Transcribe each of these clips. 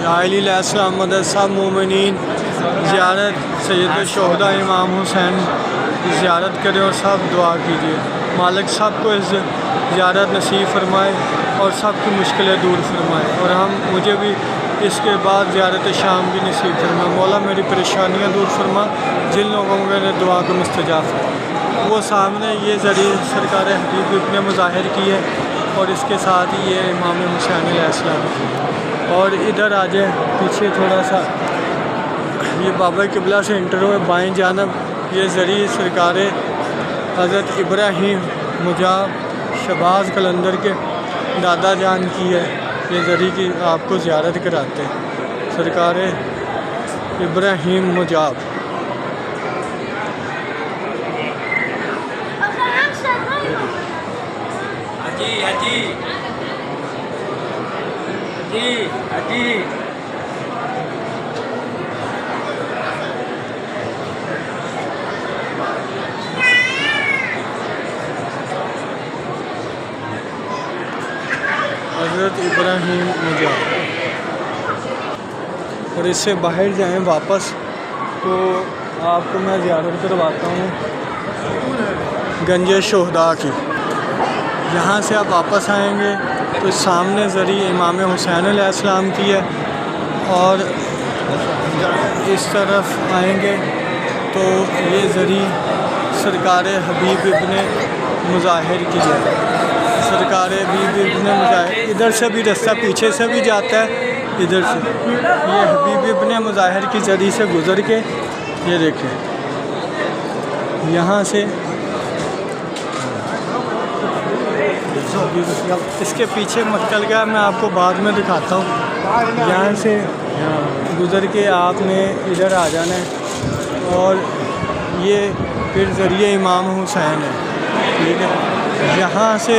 السلام مدرسہ مومنین زیارت سید الشہداء امام حسین کی زیارت کریں اور سب دعا کیجیے مالک سب کو اس زیارت نصیب فرمائے اور سب کی مشکلیں دور فرمائے اور مجھے بھی اس کے بعد زیارت شام بھی نصیب فرمائے۔ مولا میری پریشانیاں دور فرما، جن لوگوں کے نے دعا کو مستجاب فرما۔ وہ سامنے یہ ذریعہ سرکار حبیب اپنے مظاہر کی ہے اور اس کے ساتھ ہی یہ امام حسین علیہ السلام کی، اور ادھر آ جائیں پیچھے تھوڑا سا، یہ بابا قبلہ سے انٹر ہوئے بائیں جانب یہ ذریعہ سرکار حضرت ابراہیم مجاب شہباز قلندر کے دادا جان کی ہے۔ یہ ذریعہ کی آپ کو زیارت کراتے ہیں سرکار ابراہیم مجاب۔ حضرت ابراہیم مجاب، اور اس سے باہر جائیں واپس تو آپ کو میں زیارت کرواتا ہوں گنج شہداء کی۔ یہاں سے آپ واپس آئیں گے تو سامنے ذریعہ امام حسین علیہ السلام کی ہے، اور اس طرف آئیں گے تو یہ ذریعہ سرکار حبیب ابن مظاہر کی ہے۔ سرکار حبیب ابن مظاہر ادھر سے بھی رستہ پیچھے سے بھی جاتا ہے، ادھر سے یہ حبیب ابن مظاہر کی ذریعہ سے گزر کے یہ دیکھیں یہاں سے اس کے پیچھے مقتل گیا، میں آپ کو بعد میں دکھاتا ہوں۔ یہاں سے گزر کے آپ نے ادھر آ جانا ہے، اور یہ پھر ذریعہ امام حسین ہے، ٹھیک ہے۔ یہاں سے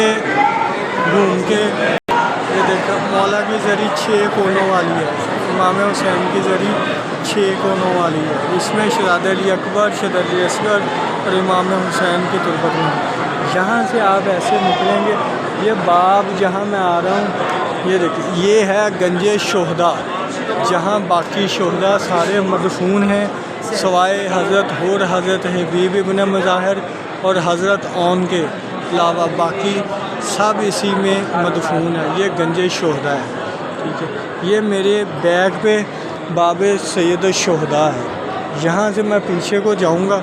گھوم کے یہ دیکھو مولا کی ذریعہ 6 کونوں والی ہے، امام حسین کی ذریعہ 6 کونوں والی ہے۔ اس میں شہزادہ علی اکبر، شہزادہ علی اصغر اور امام حسین کی تربت میں۔ یہاں سے آپ ایسے نکلیں گے، یہ باب جہاں میں آ رہا ہوں یہ دیکھیں، یہ ہے گنج شہداء، جہاں باقی شہداء سارے مدفون ہیں سوائے حضرت حضرت حبیب ابن مظاہر اور حضرت اون کے علاوہ باقی سب اسی میں مدفون ہے۔ یہ گنج شہداء ہے، ٹھیک ہے۔ یہ میرے بیگ پہ باب سید الشہداء ہے۔ یہاں سے میں پیچھے کو جاؤں گا